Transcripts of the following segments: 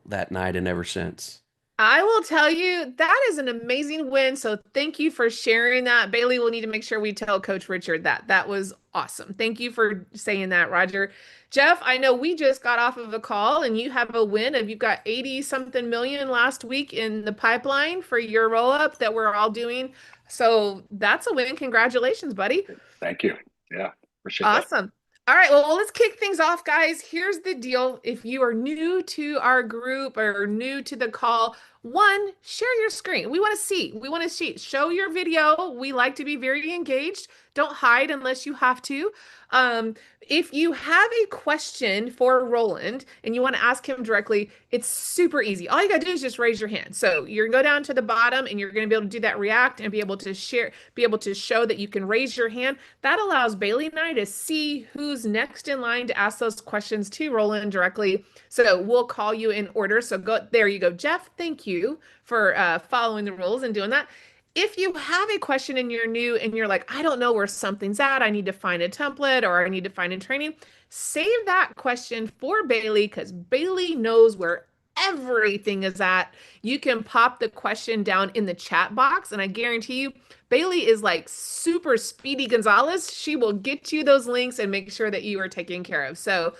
that night and ever since. I will tell you that is an amazing win. So thank you for sharing that. Bailey will need to make sure we tell Coach Richard that. That was awesome. Thank you for saying that, Roger. Jeff, I know we just got off of a call and you have a win of you've got 80 something million last week in the pipeline for your roll up that we're all doing. So that's a win. Congratulations, buddy. Thank you. Yeah, appreciate that. Awesome. All right, well, let's kick things off, guys. Here's the deal. If you are new to our group or new to the call, one, share your screen. We want to see. We want to see. Show your video. We like to be very engaged. Don't hide unless you have to. Um, if you have a question for Roland and you want to ask him directly, it's super easy. All you got to do is just raise your hand. So you're going to go down to the bottom and you're going to be able to do that react and be able to share, be able to show that you can raise your hand. That allows Bailey and I to see who's next in line to ask those questions to Roland directly. So we'll call you in order. So go, there you go, Jeff. Thank you for following the rules and doing that. If you have a question and you're new and you're like, I don't know where something's at, I need to find a template or I need to find a training, save that question for Bailey because Bailey knows where everything is at. You can pop the question down in the chat box, and I guarantee you, Bailey is like super Speedy Gonzalez. She will get you those links and make sure that you are taken care of. So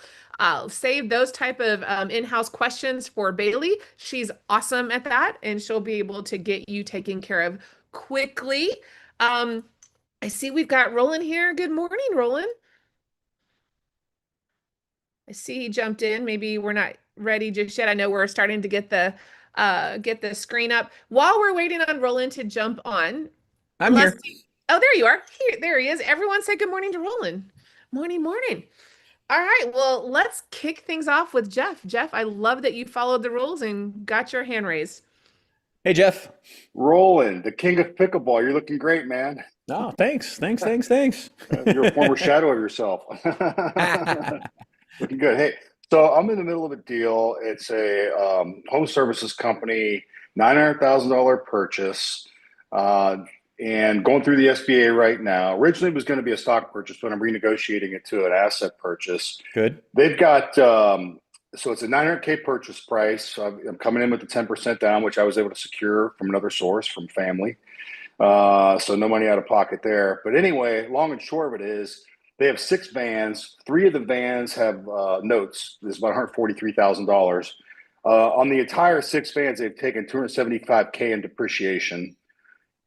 save those type of in-house questions for Bailey. She's awesome at that, and she'll be able to get you taken care of quickly. I see we've got Roland here. Good morning, Roland. I see he jumped in. Maybe we're not ready just yet. I know we're starting to get the screen up. While we're waiting on Roland to jump on, I'm here. Oh, there you are. Here, there he is. Everyone say good morning to Roland. Morning, morning. All right, well, let's kick things off with Jeff. Jeff, I love that you followed the rules and got your hand raised. Hey, Jeff. Roland, the king of pickleball. You're looking great, man. Oh, thanks. You're a former shadow of yourself. Looking good. Hey, so I'm in the middle of a deal. It's a home services company, $900,000 purchase, and going through the SBA right now. Originally, it was going to be a stock purchase, but I'm renegotiating it to an asset purchase. Good. They've got so it's a 900K purchase price. So I'm coming in with the 10% down, which I was able to secure from another source, from family. So no money out of pocket there. But anyway, long and short of it is they have 6 vans. 3 of the vans have notes. This is about $143,000. On the entire 6 vans, they've taken $275K in depreciation.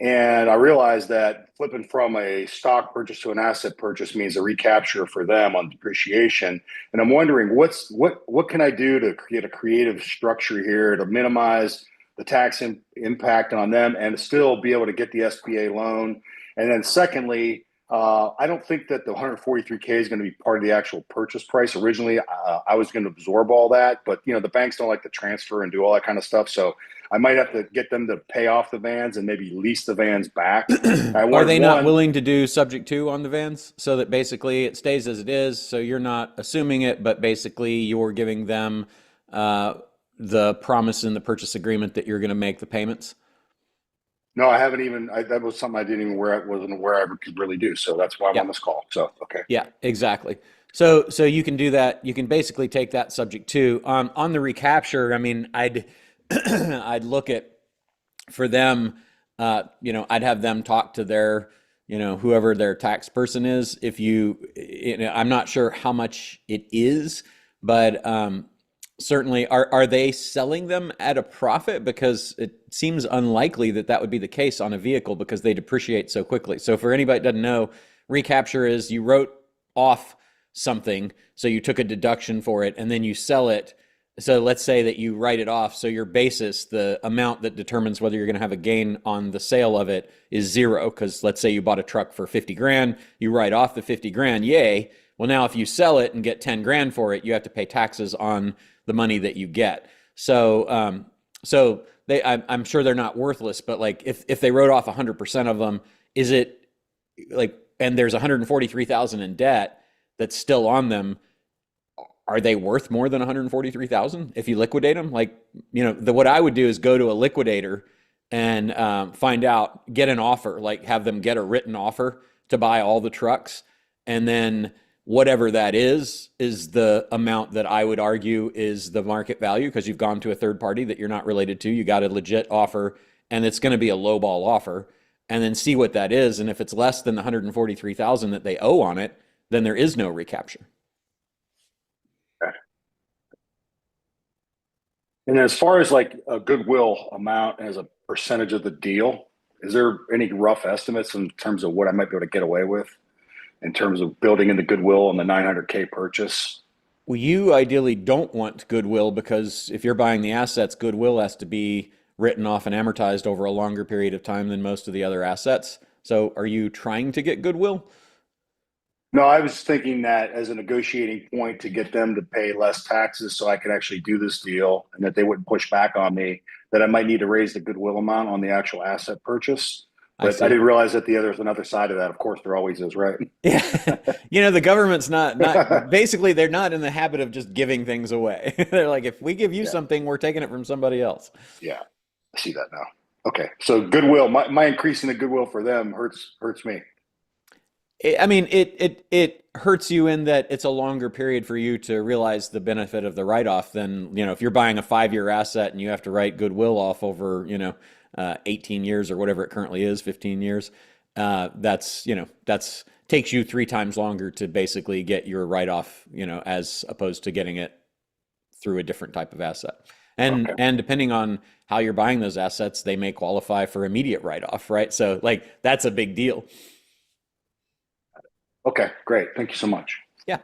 And I realized that flipping from a stock purchase to an asset purchase means a recapture for them on depreciation. And I'm wondering what can I do to create a creative structure here to minimize the tax impact on them and still be able to get the SBA loan. And then secondly, I don't think that the 143K is going to be part of the actual purchase price. Originally, I was going to absorb all that, but the banks don't like to transfer and do all that kind of stuff. So I might have to get them to pay off the vans and maybe lease the vans back. Are they not willing to do subject to on the vans so that basically it stays as it is? So you're not assuming it, but basically you're giving them the promise in the purchase agreement that you're going to make the payments? No, I haven't even. That was something I didn't even wasn't aware I could really do. So that's why I'm on this call. So okay. Yeah, exactly. So you can do that. You can basically take that subject to on the recapture. I mean, I'd I'd look at for them. I'd have them talk to their whoever their tax person is. If I'm not sure how much it is, but certainly, are they selling them at a profit? Because it seems unlikely that that would be the case on a vehicle because they depreciate so quickly. So for anybody that doesn't know, recapture is you wrote off something, so you took a deduction for it, and then you sell it. So let's say that you write it off. So your basis, the amount that determines whether you're going to have a gain on the sale of it, is 0. Because let's say you bought a truck for 50 grand, you write off the 50 grand, yay. Well, now if you sell it and get 10 grand for it, you have to pay taxes on the money that you get. So, I'm sure they're not worthless, but like if they wrote off 100% of them, is it like, and there's 143,000 in debt that's still on them, are they worth more than 143,000 if you liquidate them? Like, what I would do is go to a liquidator and find out, get an offer, like have them get a written offer to buy all the trucks, and then whatever that is the amount that I would argue is the market value, because you've gone to a third party that you're not related to. You got a legit offer, and it's going to be a low ball offer, and then see what that is. And if it's less than the 143,000 that they owe on it, then there is no recapture. Okay. And as far as like a goodwill amount as a percentage of the deal, is there any rough estimates in terms of what I might be able to get away with in terms of building in the goodwill on the 900K purchase? Well, you ideally don't want goodwill, because if you're buying the assets, goodwill has to be written off and amortized over a longer period of time than most of the other assets. So are you trying to get goodwill? No, I was thinking that as a negotiating point to get them to pay less taxes so I could actually do this deal, and that they wouldn't push back on me, that I might need to raise the goodwill amount on the actual asset purchase. But I didn't realize that there's another side of that. Of course, there always is, right? Yeah. The government's not basically, they're not in the habit of just giving things away. They're like, if we give you something, we're taking it from somebody else. Yeah, I see that now. Okay, so goodwill, my increasing the goodwill for them hurts me. It hurts you in that it's a longer period for you to realize the benefit of the write-off than, if you're buying a 5-year asset and you have to write goodwill off over, 18 years or whatever it currently is, 15 years. That's takes you 3 times longer to basically get your write-off, as opposed to getting it through a different type of asset. And depending on how you're buying those assets, they may qualify for immediate write-off, right? So that's a big deal. Okay, great. Thank you so much. Yeah.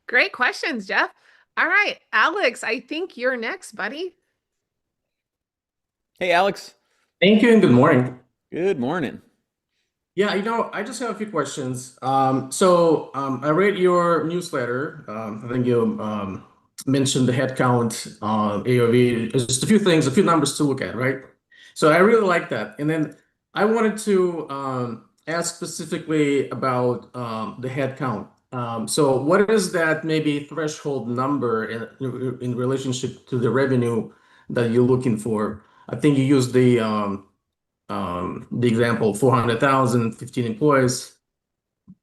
Great questions, Jeff. All right, Alex, I think you're next, buddy. Hey, Alex. Thank you and good morning. Good morning. Yeah, I just have a few questions. I read your newsletter. I think you mentioned the headcount, AOV, just a few things, a few numbers to look at, right? So I really like that. And then I wanted to ask specifically about the headcount. So what is that maybe threshold number in relationship to the revenue that you're looking for? I think you used the example 400,000, 15 employees.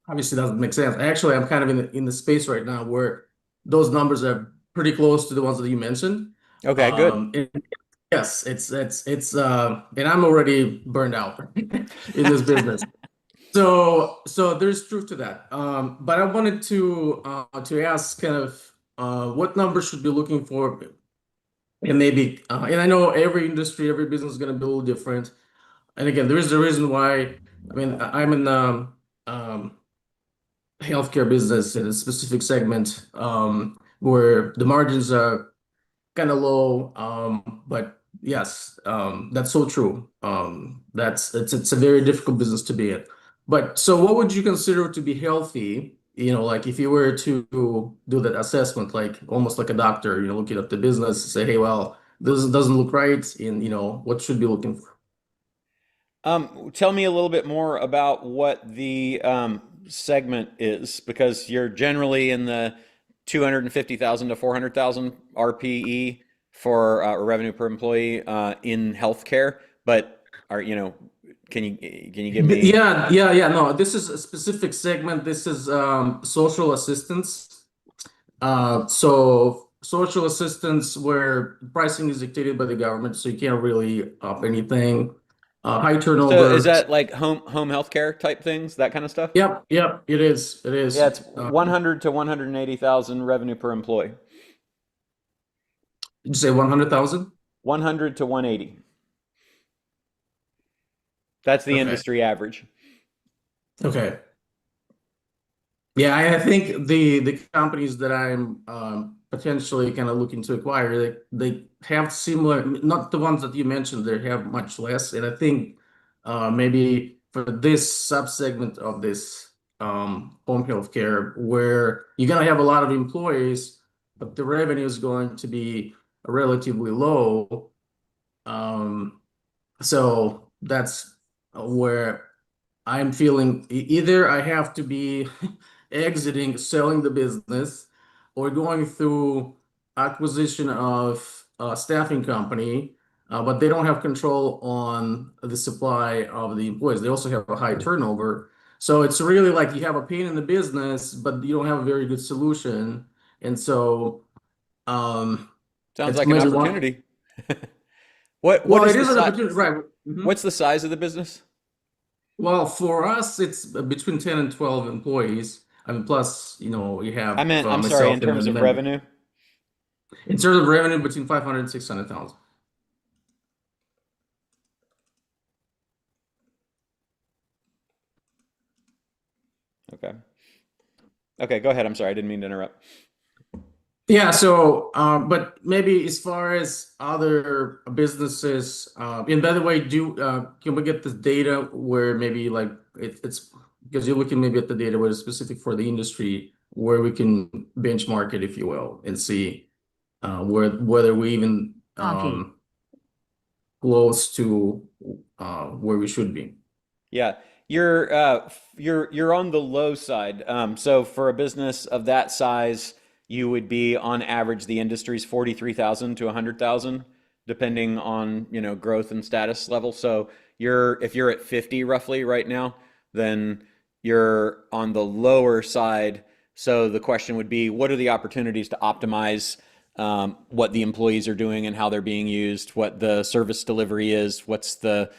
Obviously, doesn't make sense. Actually, I'm kind of in the space right now where those numbers are pretty close to the ones that you mentioned. Okay, good. Yes, it's and I'm already burned out in this business. So there's truth to that. But I wanted to ask kind of what numbers should be looking for, and maybe and I know every industry, every business is going to be a little different. And again, there is a reason why. I mean, I'm in healthcare business in a specific segment where the margins are kind of low. But yes, that's so true. It's a very difficult business to be in. But so what would you consider to be healthy? Like if you were to do that assessment, like almost like a doctor, looking at the business, say, hey, well, this doesn't look right, and what should be looking for? Tell me a little bit more about what the segment is, because you're generally in the 250,000 to 400,000 RPE for revenue per employee in healthcare. But can you give me? Yeah. No, this is a specific segment. This is social assistance. So social assistance where pricing is dictated by the government, so you can't really up anything. High turnover. So is that like home healthcare type things, that kind of stuff? Yep, it is. Yeah, it's 100 to 180,000 revenue per employee. Did you say 100,000? 100 to 180. That's the industry average. Okay. Yeah, I think the companies that I'm potentially kind of looking to acquire, they have similar, not the ones that you mentioned, they have much less. And I think maybe for this subsegment of this home healthcare, where you're going to have a lot of employees, but the revenue is going to be relatively low. So that's where I'm feeling either I have to be selling the business, or going through acquisition of a staffing company, but they don't have control on the supply of the employees. They also have a high turnover. So it's really like you have a pain in the business, but you don't have a very good solution. And so Sounds it's like an maybe one. opportunity. What Well, is it the is an size? opportunity, right? Mhm. What's the size of the business? Well, for us, it's between 10 and 12 employees. I mean, plus, you I have meant, I'm sorry, in myself and terms then of member. revenue. In terms of revenue, between 500 and 600,000. Okay. Okay, go ahead. I'm sorry, I didn't mean to interrupt. Yeah, so but maybe as far as other businesses, and by the way, can we get the data where maybe like it's because you're looking maybe at the data where it's specific for the industry, where we can benchmark it, if you will, and see whether we even close to where we should be. Yeah, you're on the low side. So for a business of that size, you would be on average the industry's 43,000 to 100,000, depending on, growth and status level. So if you're at 50 roughly right now, then you're on the lower side. So the question would be, what are the opportunities to optimize what the employees are doing and how they're being used, what the service delivery is, what's the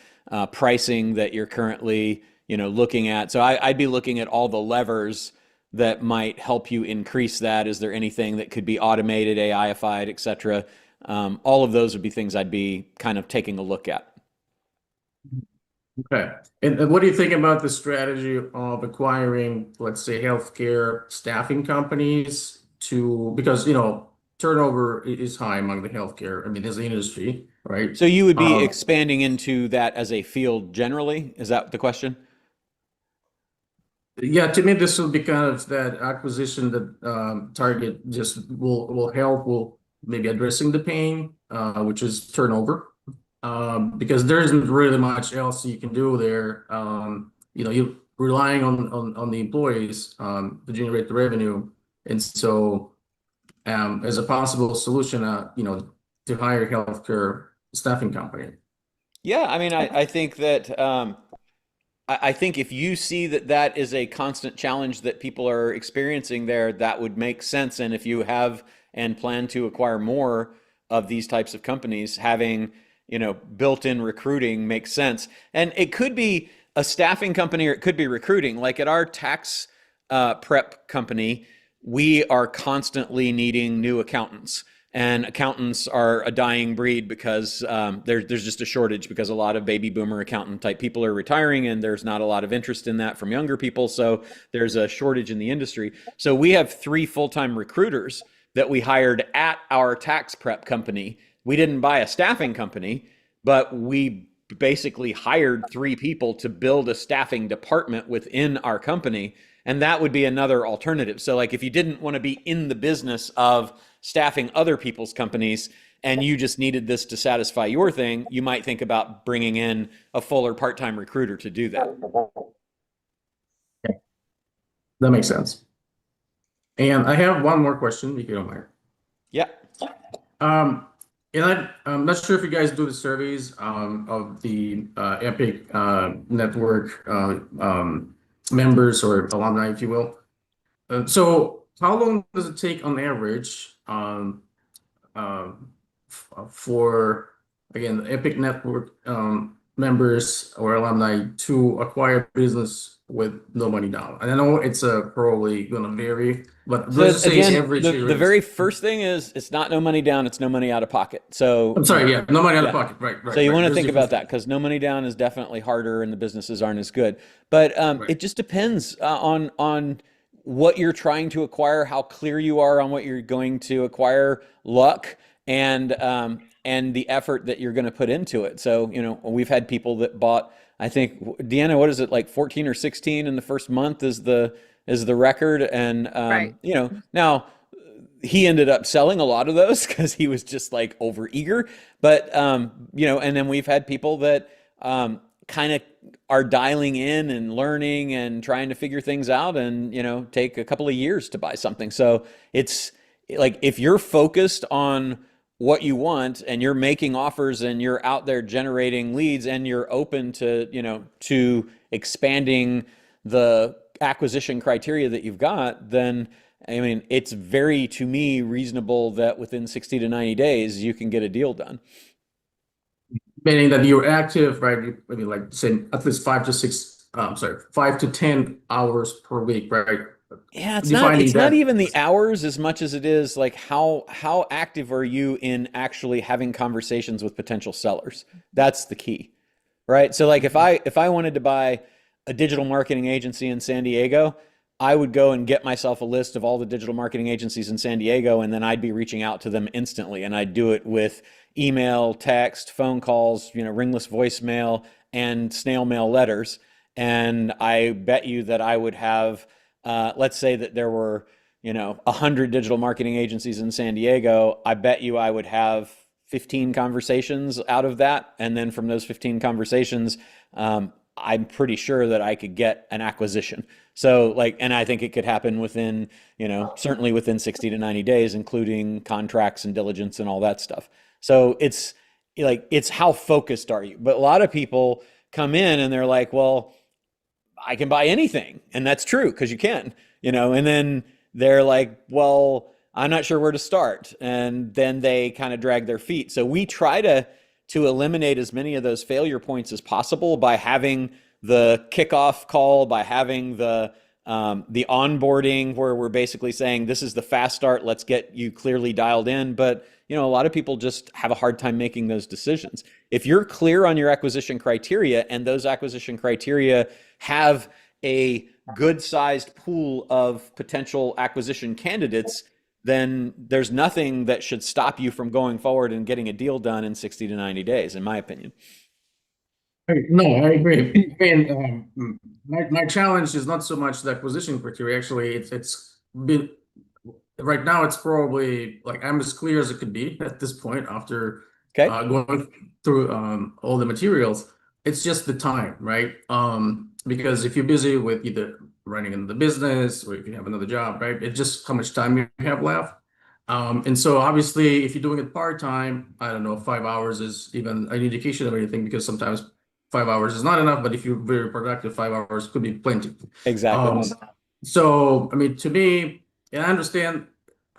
pricing that you're currently, looking at. So I'd be looking at all the levers that might help you increase that. Is there anything that could be automated, AIified, et cetera? All of those would be things I'd be kind of taking a look at. Okay. And what do you think about the strategy of acquiring, let's say, healthcare staffing companies because, turnover is high among the healthcare, I mean, as an industry, right? So you would be expanding into that as a field generally? Is that the question? Yeah, to me, this will be kind of that acquisition that Target just will help, will maybe addressing the pain, which is turnover. Because there isn't really much else you can do there. You're relying on the employees to generate the revenue, and so as a possible solution, to hire a healthcare staffing company. Yeah, I mean, I think that I think if you see that that is a constant challenge that people are experiencing there, that would make sense. And if you have and plan to acquire more of these types of companies, having, built-in recruiting makes sense. And it could be a staffing company or it could be recruiting. Like at our tax prep company, we are constantly needing new accountants. And accountants are a dying breed because there's just a shortage because a lot of baby boomer accountant type people are retiring and there's not a lot of interest in that from younger people. So there's a shortage in the industry. So we have 3 full-time recruiters that we hired at our tax prep company. We didn't buy a staffing company, but we basically hired 3 people to build a staffing department within our company. And that would be another alternative. So like if you didn't want to be in the business of staffing other people's companies and you just needed this to satisfy your thing, you might think about bringing in a full or part-time recruiter to do that. That makes sense. And I have one more question, if you don't mind. Yeah. And I'm not sure if you guys do the surveys of the Epic network members or alumni, if you will. So how long does it take on average for, again, the Epic network members or alumni to acquire business with no money down? And I know it's probably going to vary, but So let's say again, average. the very first thing is it's not no money down, it's no money out of pocket. So I'm sorry, yeah, no money out yeah. of pocket, right. So you want to There's think difference about that because no money down is definitely harder and the businesses aren't as good. But it just depends on what you're trying to acquire, how clear you are on what you're going to acquire, luck, and the effort that you're going to put into it. So, we've had people that bought, I think, Deanna, what is it, like 14 or 16 in the first month is the record. And, Right. now he ended up selling a lot of those because he was just like over eager. But, and then we've had people that kind of are dialing in and learning and trying to figure things out and, take a couple of years to buy something. So it's like if you're focused on what you want and you're making offers and you're out there generating leads and you're open to, to expanding the acquisition criteria that you've got, then I mean, it's very, to me, reasonable that within 60 to 90 days you can get a deal done. Meaning that you're active, right? I mean, like say at least 5 to 10 hours per week, right? Yeah, it's Defining not that. even the hours as much as it is like how active are you in actually having conversations with potential sellers? That's the key, right? So like if I wanted to buy a digital marketing agency in San Diego, I would go and get myself a list of all the digital marketing agencies in San Diego, and then I'd be reaching out to them instantly, and I'd do it with email, text, phone calls, ringless voicemail, and snail mail letters. And I bet you that I would have, let's say that there were, 100 digital marketing agencies in San Diego. I bet you I would have 15 conversations out of that. And then from those 15 conversations, I'm pretty sure that I could get an acquisition. So and I think it could happen within, certainly within 60 to 90 days, including contracts and diligence and all that stuff. So it's how focused are you? But a lot of people come in and they're like, well, I can buy anything. And that's true because you can, and then they're like, well, I'm not sure where to start. And then they kind of drag their feet. So we try to eliminate as many of those failure points as possible by having the kickoff call, by having the onboarding where we're basically saying, this is the fast start, let's get you clearly dialed in. But a lot of people just have a hard time making those decisions. If you're clear on your acquisition criteria and those acquisition criteria have a good sized pool of potential acquisition candidates, then there's nothing that should stop you from going forward and getting a deal done in 60 to 90 days, in my opinion. No, I agree. My challenge is not so much the acquisition criteria. Actually, it's been right now. It's probably like I'm as clear as it could be at this point after going through all the materials. It's just the time, right? Because if you're busy with either running in the business or if you have another job, right? It's just how much time you have left. And so obviously, if you're doing it part-time, I don't know, 5 hours is even an indication of anything because sometimes 5 hours is not enough, but if you're very productive, 5 hours could be plenty. Exactly. So, I mean, to me, and I understand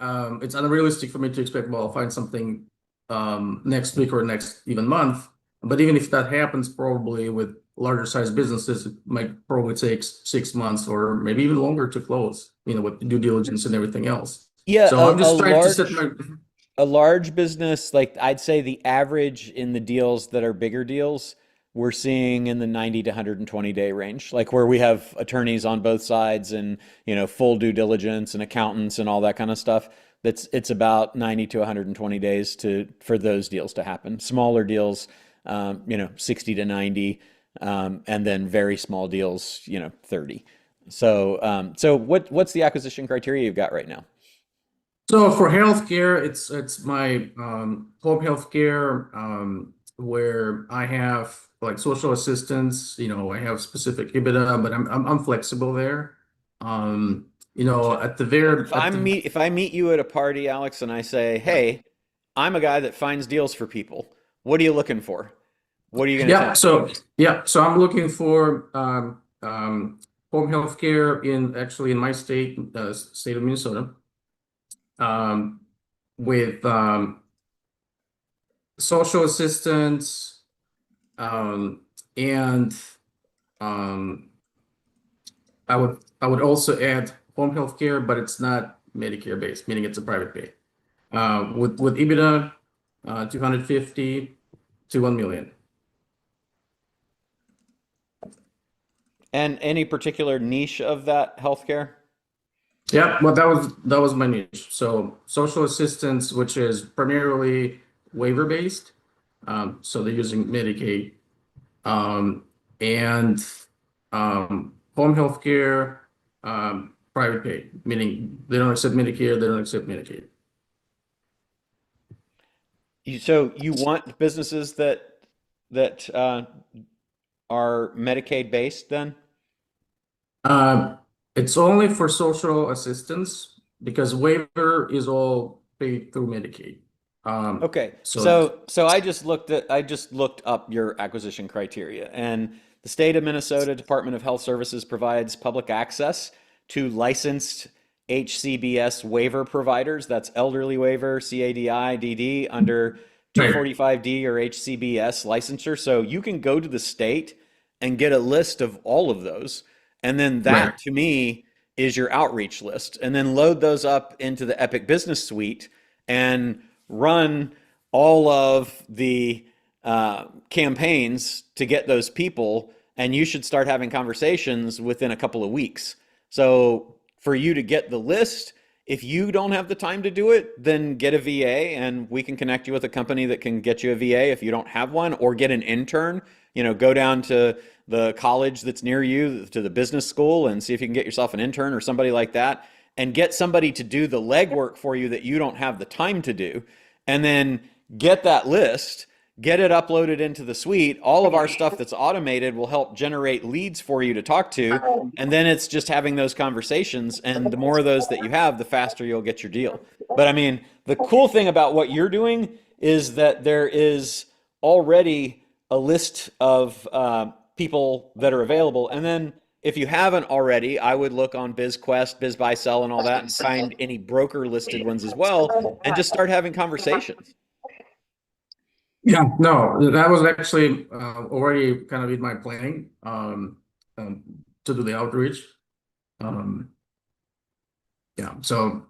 it's unrealistic for me to expect, well, I'll find something next week or next even month. But even if that happens, probably with larger size businesses, it might probably take 6 months or maybe even longer to close, with due diligence and everything else. Yeah, so I'm just trying to set a large business, like I'd say the average in the deals that are bigger deals, we're seeing in the 90 to 120 day range, like where we have attorneys on both sides and, full due diligence and accountants and all that kind of stuff. It's about 90 to 120 days for those deals to happen. Smaller deals, 60 to 90, and then very small deals, 30. So, what's the acquisition criteria you've got right now? So for healthcare, it's my home healthcare where I have like social assistance. I have specific EBITDA, but I'm flexible there. At the very if I meet you at a party, Alex, and I say, hey, I'm a guy that finds deals for people. What are you looking for? What are you going to tell me? So I'm looking for home healthcare in my state, state of Minnesota. With social assistance, and I would also add home health care, but it's not Medicare based, meaning it's a private pay. With EBITDA, 250 to 1 million. And any particular niche of that healthcare? Yeah, well, that was my niche. So social assistance, which is primarily waiver based, so they're using Medicaid, and home health care, private pay, meaning they don't accept Medicare, they don't accept Medicaid. So you want businesses that are Medicaid based then? It's only for social assistance because waiver is all paid through Medicaid. Okay, so I just looked up your acquisition criteria, and the state of Minnesota Department of Health Services provides public access to licensed HCBS waiver providers. That's elderly waiver, CADI, DD, under 245D or HCBS licensure. So you can go to the state and get a list of all of those. And then that, to me, is your outreach list. And then load those up into the Epic Business Suite and run all of the campaigns to get those people. And you should start having conversations within a couple of weeks. So for you to get the list, if you don't have the time to do it, then get a VA and we can connect you with a company that can get you a VA if you don't have one, or get an intern. Go down to the college that's near you, to the business school, and see if you can get yourself an intern or somebody like that, and get somebody to do the legwork for you that you don't have the time to do. And then get that list, get it uploaded into the suite. All of our stuff that's automated will help generate leads for you to talk to. And then it's just having those conversations. And the more of those that you have, the faster you'll get your deal. But I mean, the cool thing about what you're doing is that there is already a list of people that are available. And then if you haven't already, I would look on BizQuest, BizBuySell, and all that, and find any broker listed ones as well, and just start having conversations. Yeah, no, that was actually already kind of in my planning to do the outreach. Yeah, so,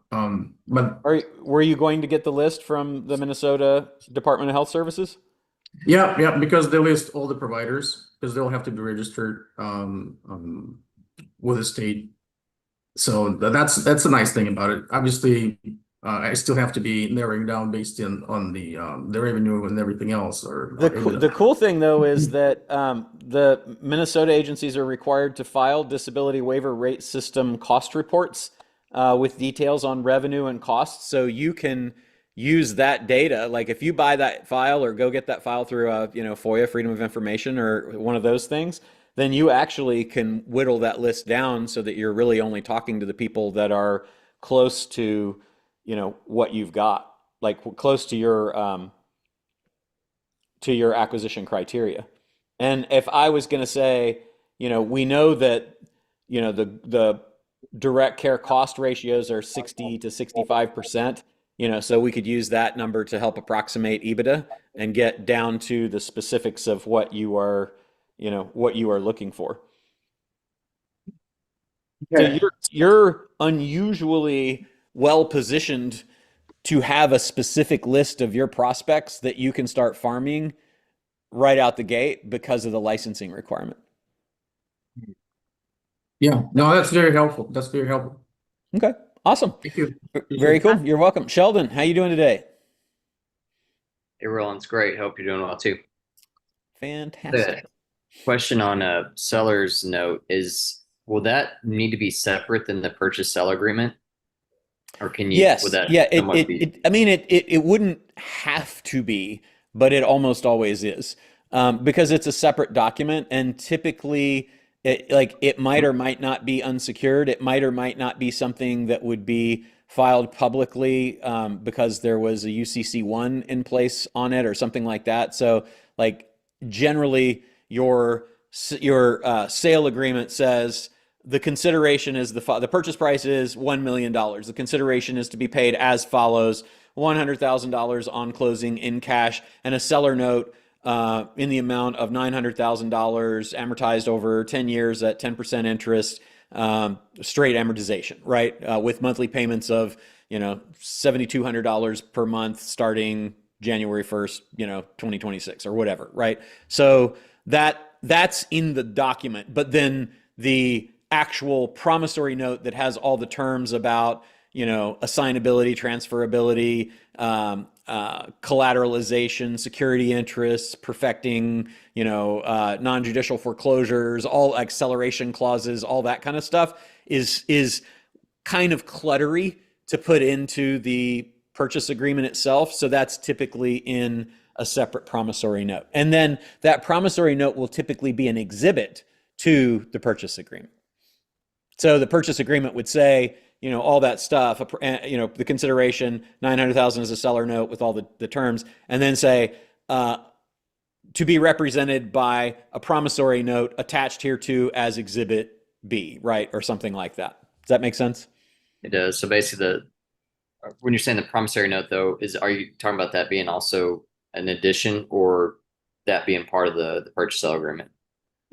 but were you going to get the list from the Minnesota Department of Health Services? yeah, because they list all the providers, because they'll have to be registered with the state. So that's a nice thing about it. Obviously, I still have to be narrowing down based on the revenue and everything else. The cool thing though is that the Minnesota agencies are required to file disability waiver rate system cost reports with details on revenue and costs. So you can use that data. Like if you buy that file or go get that file through FOIA, Freedom of Information, or one of those things, then you actually can whittle that list down so that you're really only talking to the people that are close to what you've got, like close to your acquisition criteria. And if I was going to say, we know that the direct care cost ratios are 60 to 65%. So we could use that number to help approximate EBITDA and get down to the specifics of what you are looking for. Okay. So you're unusually well positioned to have a specific list of your prospects that you can start farming right out the gate because of the licensing requirement. Yeah, no, that's very helpful. Okay. Awesome. Thank you. Very cool. You're welcome. Sheldon, how you doing today? Hey, Roland, it's great. Hope you're doing well too. Fantastic. The question on a seller's note is, will that need to be separate than the purchase seller agreement? Or can you? Yes. Would that it wouldn't have to be, but it almost always is, because it's a separate document, and typically it might or might not be unsecured. It might or might not be something that would be filed publicly because there was a UCC1 in place on it or something like that. So generally your sale agreement says the consideration is the purchase price is $1 million. The consideration is to be paid as follows: $100,000 on closing in cash, and a seller note in the amount of $900,000 amortized over 10 years at 10% interest, straight amortization, right? With monthly payments of, $7,200 per month starting January 1st, 2026 or whatever, right? So that's in the document, but then the actual promissory note that has all the terms about, assignability, transferability, collateralization, security interests, perfecting, non-judicial foreclosures, all acceleration clauses, all that kind of stuff is kind of cluttery to put into the purchase agreement itself. So that's typically in a separate promissory note. And then that promissory note will typically be an exhibit to the purchase agreement. So the purchase agreement would say, all that stuff, the consideration, $900,000 is a seller note with all the terms, and then say, to be represented by a promissory note attached here to as Exhibit B, right? Or something like that. Does that make sense? It does. So basically, when you're saying the promissory note, though, are you talking about that being also an addition, or that being part of the purchase sale agreement?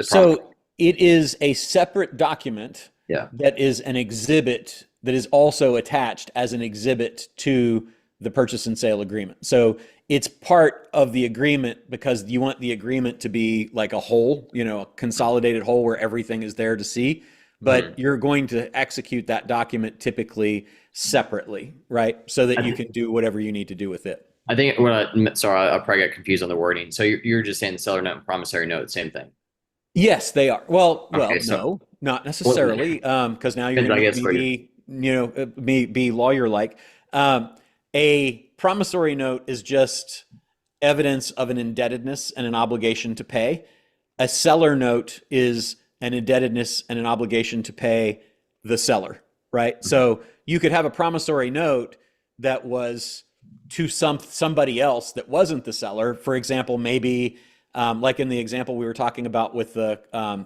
So it is a separate document Yeah. that is an exhibit that is also attached as an exhibit to the purchase and sale agreement. So it's part of the agreement because you want the agreement to be like a whole, a consolidated whole where everything is there to see. But you're going to execute that document typically separately, right? So that you can do whatever you need to do with it. I think sorry, I probably got confused on the wording. So you're just saying the seller note and promissory note, same thing. Yes, they are. Well, Okay, no, not necessarily, because now you're going to be lawyer-like. A promissory note is just evidence of an indebtedness and an obligation to pay. A seller note is an indebtedness and an obligation to pay the seller, right? So you could have a promissory note that was to somebody else that wasn't the seller. For example, maybe like in the example we were talking about with the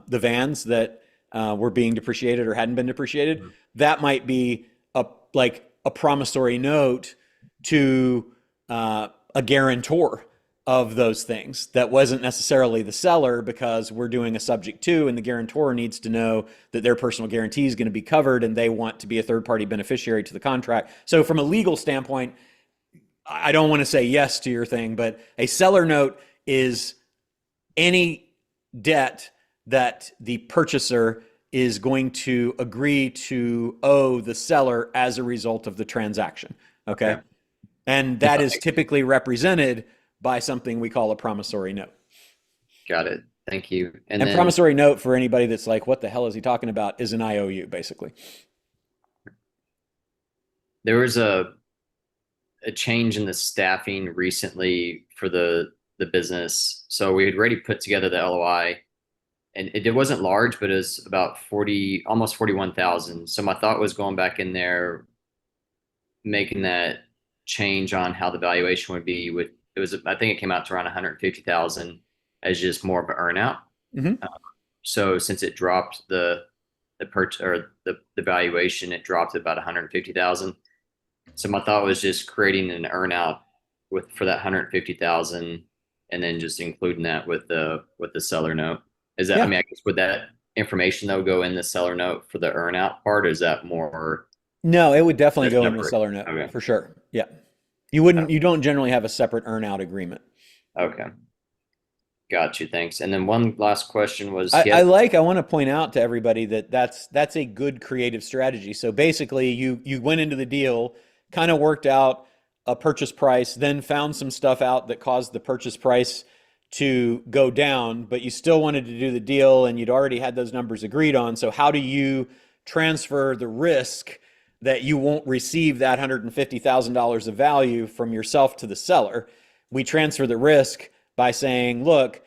vans that were being depreciated or hadn't been depreciated, that might be a promissory note to a guarantor of those things that wasn't necessarily the seller, because we're doing a subject to, and the guarantor needs to know that their personal guarantee is going to be covered and they want to be a third party beneficiary to the contract. So from a legal standpoint, I don't want to say yes to your thing, but a seller note is any debt that the purchaser is going to agree to owe the seller as a result of the transaction. Okay. And that is typically represented by something we call a promissory note. Got it. Thank you. And then, promissory note, for anybody that's like, what the hell is he talking about, is an IOU, basically. There was a change in the staffing recently for the business. So we had already put together the LOI, and it wasn't large, but it was about almost 41,000. So my thought was going back in there, making that change on how the valuation would be I think it came out to around 150,000 as just more of an earnout. So since it dropped the valuation, it dropped to about 150,000. So my thought was just creating an earnout for that 150,000, and then just including that with the seller note. Is that, I mean, I guess would that information though go in the seller note for the earnout part, or is that more? No, it would definitely go in the seller note for sure. Yeah. You don't generally have a separate earnout agreement. Okay. Got you. Thanks. And then one last question was, I want to point out to everybody that that's a good creative strategy. So basically you went into the deal, kind of worked out a purchase price, then found some stuff out that caused the purchase price to go down, but you still wanted to do the deal and you'd already had those numbers agreed on. So how do you transfer the risk that you won't receive that $150,000 of value from yourself to the seller? We transfer the risk by saying, look,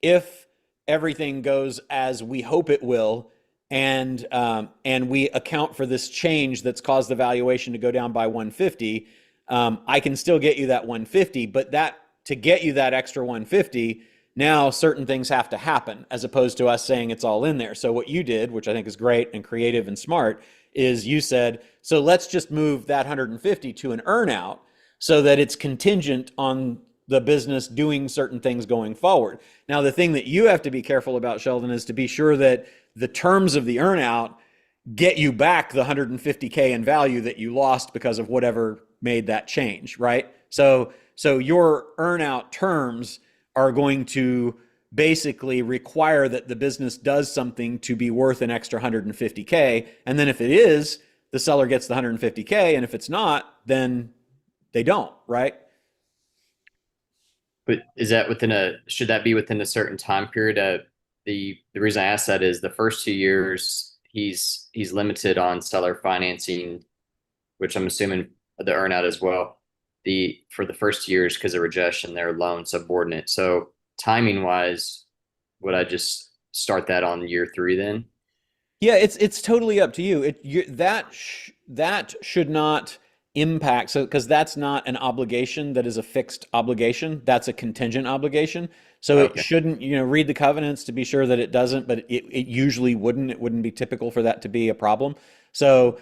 if everything goes as we hope it will, and we account for this change that's caused the valuation to go down by 150, I can still get you that 150, but to get you that extra 150, now certain things have to happen, as opposed to us saying it's all in there. So what you did, which I think is great and creative and smart, is you said, so let's just move that 150 to an earnout so that it's contingent on the business doing certain things going forward. Now, the thing that you have to be careful about, Sheldon, is to be sure that the terms of the earnout get you back the 150K in value that you lost because of whatever made that change, right? So your earnout terms are going to basically require that the business does something to be worth an extra 150K. And then if it is, the seller gets the 150K. And if it's not, then they don't, right? But is that should that be within a certain time period? The reason I ask that is the first 2 years, he's limited on seller financing, which I'm assuming the earnout as well. For the first 2 years, because of rejection, they're loan subordinate. So timing wise, would I just start that on year 3 then? Yeah, it's totally up to you. That should not impact. So, because that's not an obligation that is a fixed obligation, that's a contingent obligation. So it Okay. shouldn't, read the covenants to be sure that it doesn't, but it usually wouldn't. It wouldn't be typical for that to be a problem. So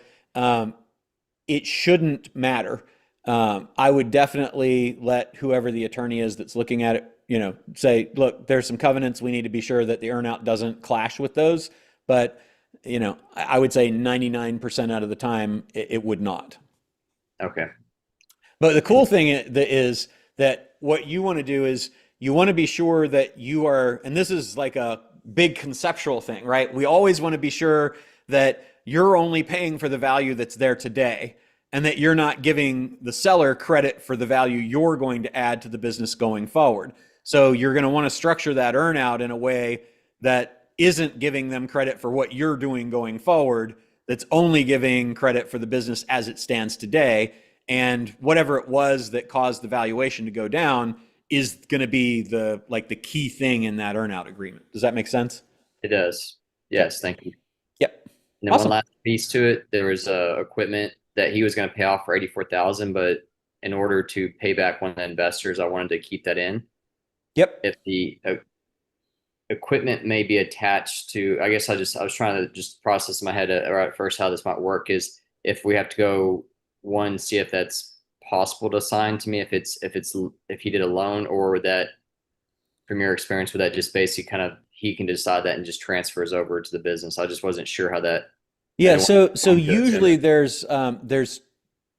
it shouldn't matter. I would definitely let whoever the attorney is that's looking at it, say, look, there's some covenants. We need to be sure that the earnout doesn't clash with those. But, I would say 99% out of the time, it would not. Okay. But the cool thing is that what you want to do is you want to be sure that you are, and this is like a big conceptual thing, right? We always want to be sure that you're only paying for the value that's there today, and that you're not giving the seller credit for the value you're going to add to the business going forward. So you're going to want to structure that earnout in a way that isn't giving them credit for what you're doing going forward, that's only giving credit for the business as it stands today. And whatever it was that caused the valuation to go down is going to be the key thing in that earnout agreement. Does that make sense? It does. Yes. Thank you. Yep. And then Awesome. one last piece to it, there was equipment that he was going to pay off for 84,000, but in order to pay back one of the investors, I wanted to keep that in. Yep. If the equipment may be attached to, I guess I was trying to just process in my head at first how this might work is if we have to go see if that's possible to assign to me, if he did a loan, or that from your experience, would that just basically he can decide that and just transfers over to the business? I just wasn't sure how that. Yeah. So usually there's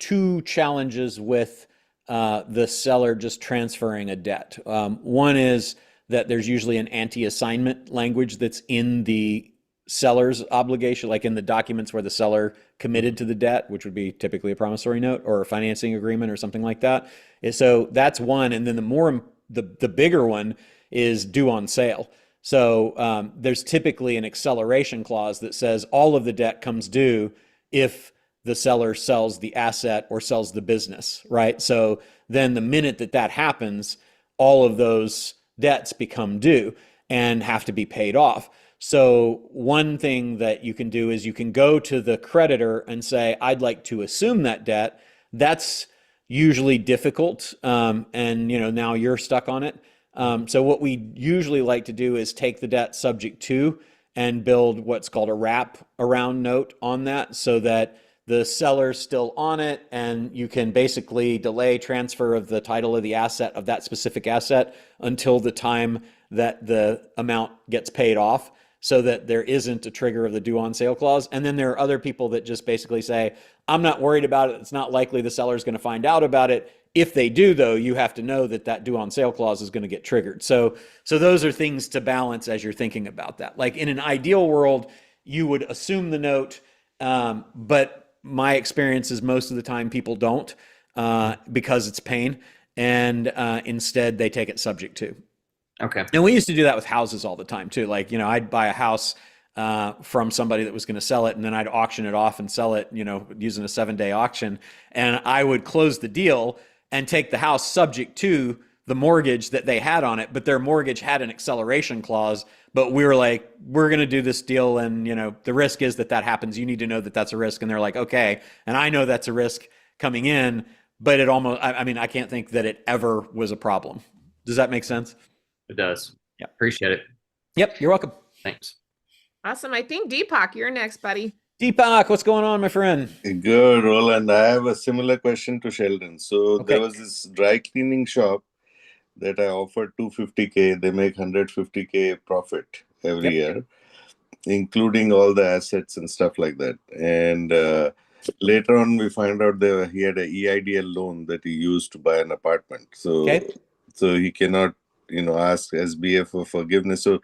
two challenges with the seller just transferring a debt. One is that there's usually an anti-assignment language that's in the seller's obligation, like in the documents where the seller committed to the debt, which would be typically a promissory note or a financing agreement or something like that. So that's one. And then the bigger one is due on sale. So there's typically an acceleration clause that says all of the debt comes due if the seller sells the asset or sells the business, right? So then the minute that happens, all of those debts become due and have to be paid off. So one thing that you can do is you can go to the creditor and say, I'd like to assume that debt. That's usually difficult. And now you're stuck on it. So what we usually like to do is take the debt subject to and build what's called a wrap around note on that, so that the seller's still on it, and you can basically delay transfer of the title of the asset, of that specific asset, until the time that the amount gets paid off, so that there isn't a trigger of the due on sale clause. And then there are other people that just basically say, I'm not worried about it. It's not likely the seller's going to find out about it. If they do, though, you have to know that due on sale clause is going to get triggered. So those are things to balance as you're thinking about that. Like in an ideal world, you would assume the note, but my experience is most of the time people don't, because it's pain, and instead they take it subject to. Okay. And we used to do that with houses all the time too. Like, I'd buy a house from somebody that was going to sell it, and then I'd auction it off and sell it, using a 7-day auction. And I would close the deal and take the house subject to the mortgage that they had on it, but their mortgage had an acceleration clause. But we were like, we're going to do this deal, and the risk is that happens. You need to know that that's a risk. And they're like, okay. And I know that's a risk coming in, but it almost, I can't think that it ever was a problem. Does that make sense? It does. Yeah. Appreciate it. Yep. You're welcome. Thanks. Awesome. I think Deepak, you're next, buddy. Deepak, what's going on, my friend? Good, Roland. I have a similar question to Sheldon. So Okay. there was this dry cleaning shop that I offered 250K. They make 150K profit every year, including all the assets and stuff like that. And later on, we find out that he had a EIDL loan that he used to buy an apartment. So he cannot, ask SBA for forgiveness. So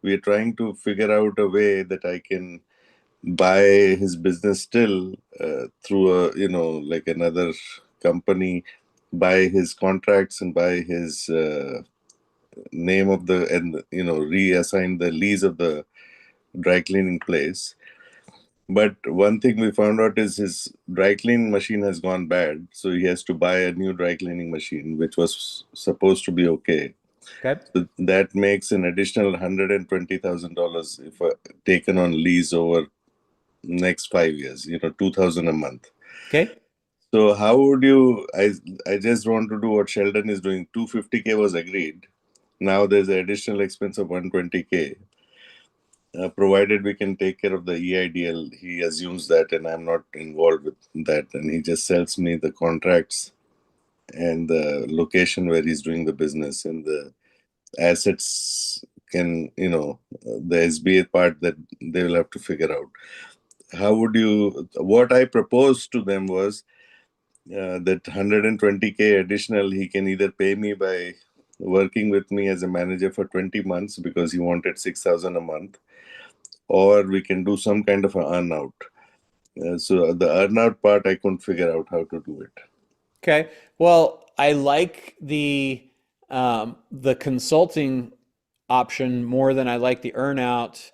we are trying to figure out a way that I can buy his business still through like another company, buy his contracts and buy his name of reassign the lease of the dry cleaning place. But one thing we found out is his dry cleaning machine has gone bad, so he has to buy a new dry cleaning machine, which was supposed to be okay. Okay. So that makes an additional $120,000 if taken on lease over next 5 years, $2,000 a month. Okay. So how would you? I just want to do what Sheldon is doing. 250K was agreed. Now there's an additional expense of 120K. Provided we can take care of the EIDL, he assumes that, and I'm not involved with that, and he just sells me the contracts and the location where he's doing the business, and the assets can, the SBA part that they will have to figure out. How would you? What I proposed to them was that 120K additional he can either pay me by working with me as a manager for 20 months because he wanted 6,000 a month, or we can do some kind of an earn out. So the earn out part, I couldn't figure out how to do it. Okay. Well, I like the consulting option more than I like the earnout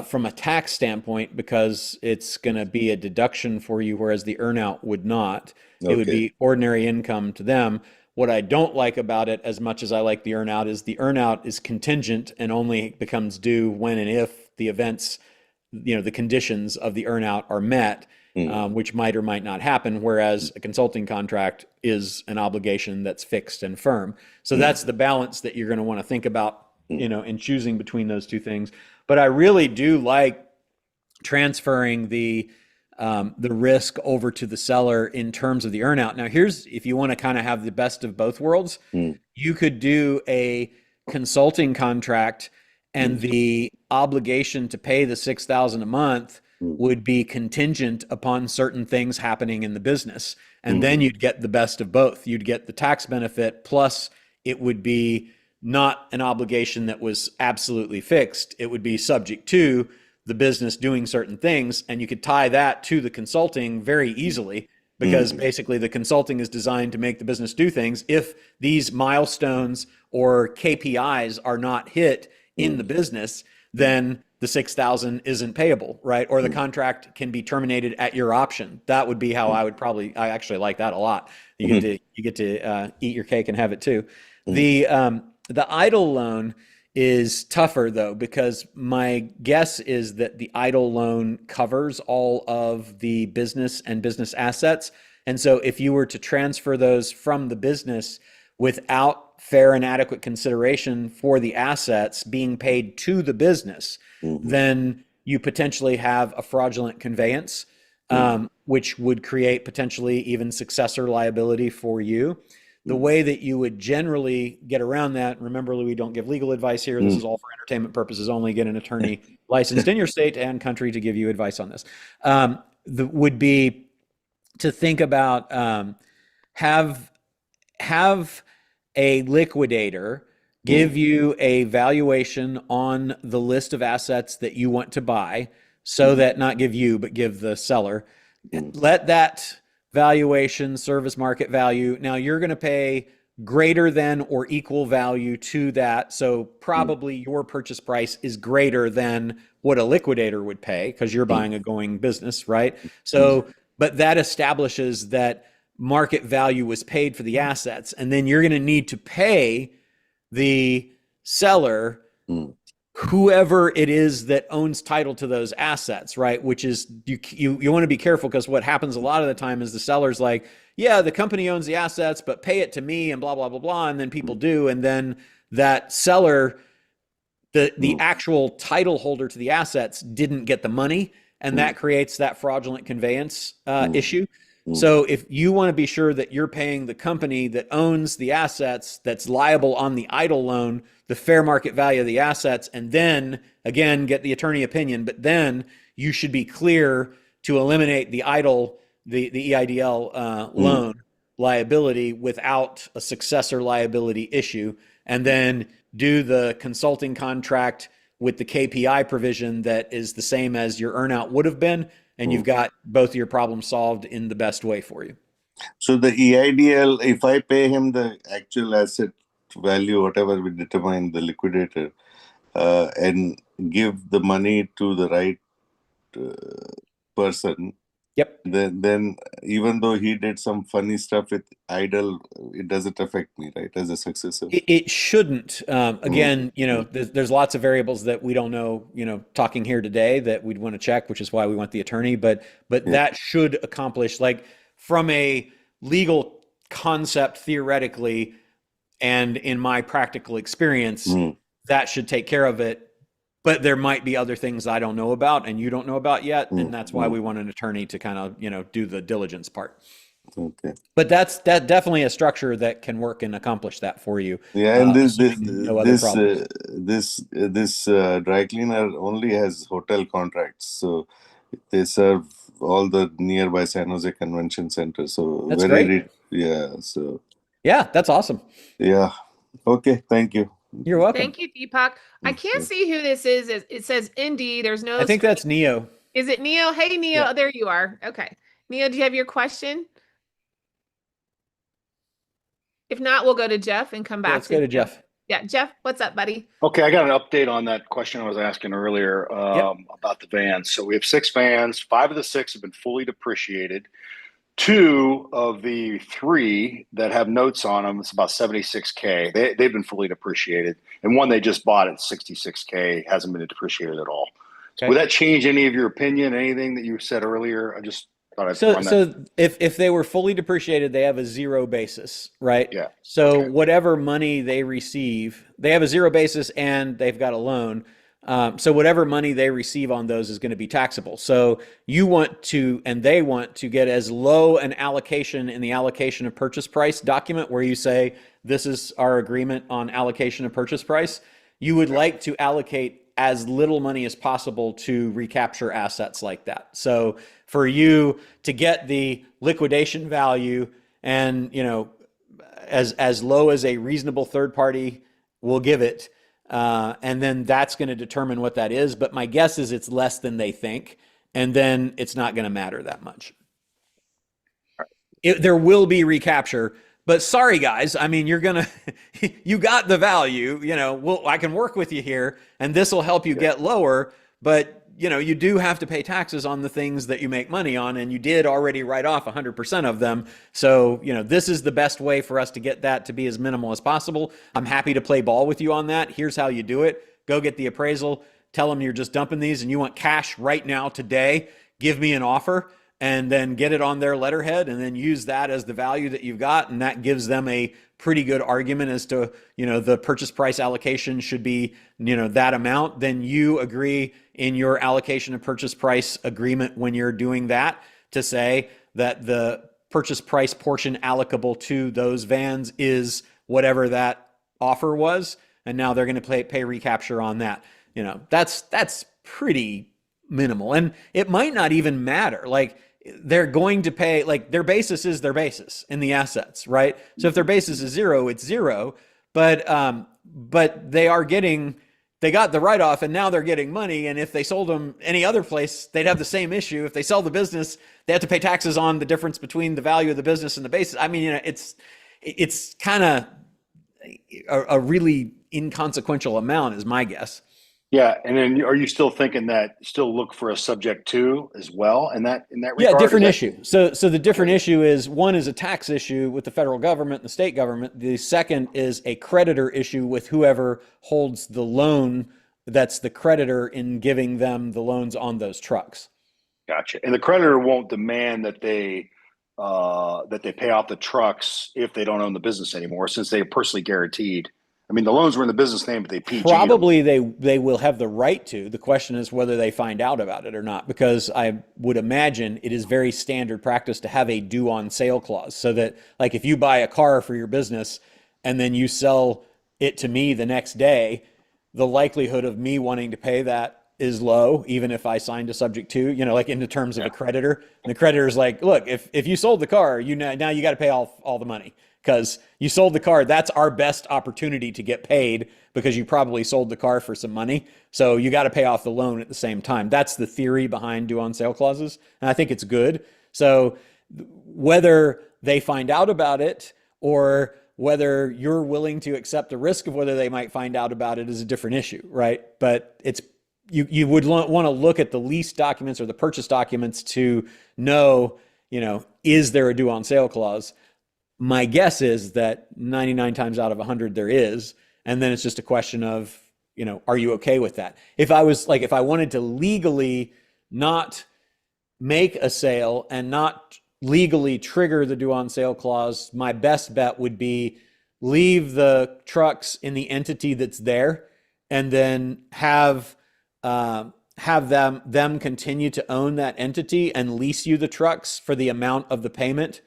from a tax standpoint, because it's going to be a deduction for you, whereas the earnout would not. It would be ordinary income to them. What I don't like about it, as much as I like the earnout is contingent and only becomes due when and if the events, the conditions of the earnout are met, which might or might not happen, whereas a consulting contract is an obligation that's fixed and firm. So that's the balance that you're going to want to think about, in choosing between those two things. But I really do like transferring the risk over to the seller in terms of the earnout. Now, if you want to kind of have the best of both worlds, you could do a consulting contract, and the obligation to pay the $6,000 a month would be contingent upon certain things happening in the business. And then you'd get the best of both. You'd get the tax benefit, plus it would be not an obligation that was absolutely fixed. It would be subject to the business doing certain things, and you could tie that to the consulting very easily, because basically the consulting is designed to make the business do things. If these milestones or KPIs are not hit in the business, then the 6,000 isn't payable, right? Or the contract can be terminated at your option. That would be how I actually like that a lot. You get to eat your cake and have it too. The EIDL loan is tougher though, because my guess is that the EIDL loan covers all of the business and business assets. And so if you were to transfer those from the business without fair and adequate consideration for the assets being paid to the business, then you potentially have a fraudulent conveyance, which would create potentially even successor liability for you. The way that you would generally get around that, remember, we don't give legal advice here. This is all for entertainment purposes only. Get an attorney licensed in your state and country to give you advice on this. Would be to think about have a liquidator give you a valuation on the list of assets that you want to buy, so that not give you, but give the seller. Let that valuation service market value. Now you're going to pay greater than or equal value to that. So probably your purchase price is greater than what a liquidator would pay, because you're buying a going business, right? So, but that establishes that market value was paid for the assets. And then you're going to need to pay the seller whoever it is that owns title to those assets, right? Which is, you want to be careful, because what happens a lot of the time is the seller's like, yeah, the company owns the assets, but pay it to me and blah, blah, blah, blah. And then people do. And then that seller, the actual title holder to the assets, didn't get the money. And that creates that fraudulent conveyance issue. So if you want to be sure that you're paying the company that owns the assets, that's liable on the EIDL loan, the fair market value of the assets, and then again, get the attorney opinion, but then you should be clear to eliminate the EIDL, the EIDL loan liability without a successor liability issue, and then do the consulting contract with the KPI provision that is the same as your earnout would have been, and you've got both of your problems solved in the best way for you. So the EIDL, if I pay him the actual asset value, whatever we determine, the liquidator, and give the money to the right person, Yep. Then even though he did some funny stuff with EIDL, it doesn't affect me, right, as a successor? It shouldn't. Again, there's lots of variables that we don't know, talking here today, that we'd want to check, which is why we want the attorney. But that should accomplish, like, from a legal concept theoretically, and in my practical experience, that should take care of it. But there might be other things I don't know about and you don't know about yet. And that's why we want an attorney to kind of, do the diligence part. Okay. But that's definitely a structure that can work and accomplish that for you. Yeah, and this dry cleaner only has hotel contracts, so they serve all the nearby San Jose Convention Center. So that's great. Yeah, that's awesome. Yeah. Okay. Thank you. You're welcome. Thank you, Deepak. I can't see who this is. It says Indy. There's no. I think that's Neo. Is it Neo? Hey, Neo. Yeah. There you are. Okay. Neo, do you have your question? If not, we'll go to Jeff and come back. Let's go to Jeff. Yeah, Jeff, what's up, buddy? Okay, I got an update on that question I was asking earlier about the vans. So we have 6 vans. 5 of the 6 have been fully depreciated. 2 of the 3 that have notes on them, it's about $76K. They've been fully depreciated. And 1 they just bought at $66K, hasn't been depreciated at all. Okay. Would that change any of your opinion, anything that you said earlier? I just thought I'd run that. So if they were fully depreciated, they have a 0 basis, right? Yeah. So whatever money they receive, they have a 0 basis and they've got a loan. So whatever money they receive on those is going to be taxable. So you want to, and they want to get as low an allocation in the allocation of purchase price document where you say, this is our agreement on allocation of purchase price. You would like to allocate as little money as possible to recapture assets like that. So for you to get the liquidation value and, as low as a reasonable third party will give it, and then that's going to determine what that is. But my guess is it's less than they think. And then it's not going to matter that much. There will be recapture, but sorry guys, I mean, you got the value, I can work with you here and this will help you get lower, but you do have to pay taxes on the things that you make money on, and you did already write off 100% of them. So, this is the best way for us to get that to be as minimal as possible. I'm happy to play ball with you on that. Here's how you do it. Go get the appraisal, tell them you're just dumping these and you want cash right now today. Give me an offer, and then get it on their letterhead and then use that as the value that you've got. And that gives them a pretty good argument as to, the purchase price allocation should be, that amount. Then you agree in your allocation of purchase price agreement when you're doing that to say that the purchase price portion allocable to those vans is whatever that offer was. And now they're going to pay recapture on that. That's pretty minimal. And it might not even matter. Like, they're going to pay, like, their basis is their basis in the assets, right? So if their basis is 0, it's 0, but they got the write-off and now they're getting money. And if they sold them any other place, they'd have the same issue. If they sell the business, they have to pay taxes on the difference between the value of the business and the basis. I mean, it's kind of a really inconsequential amount is my guess. Yeah, and then are you still thinking that still look for a subject to as well in that regard? Yeah, different issue. So the different issue is, one is a tax issue with the federal government and the state government. The second is a creditor issue with whoever holds the loan that's the creditor in giving them the loans on those trucks. Gotcha. And the creditor won't demand that they pay off the trucks if they don't own the business anymore, since they are personally guaranteed. I mean, the loans were in the business name, but they PG probably they will have the right to. The question is whether they find out about it or not, because I would imagine it is very standard practice to have a due on sale clause, so that, like, if you buy a car for your business and then you sell it to me the next day, the likelihood of me wanting to pay that is low, even if I signed a subject to, like in the terms of a creditor. And the creditor is like, look, if you sold the car, now you got to pay all the money. Because you sold the car, that's our best opportunity to get paid, because you probably sold the car for some money. So you got to pay off the loan at the same time. That's the theory behind due on sale clauses. And I think it's good. So whether they find out about it or whether you're willing to accept the risk of whether they might find out about it is a different issue, right? But you would want to look at the lease documents or the purchase documents to know, is there a due on sale clause? My guess is that 99 times out of 100 there is. And then it's just a question of, are you okay with that? If I wanted to legally not make a sale and not legally trigger the due on sale clause, my best bet would be leave the trucks in the entity that's there, and then have them continue to own that entity and lease you the trucks for the amount of the payment.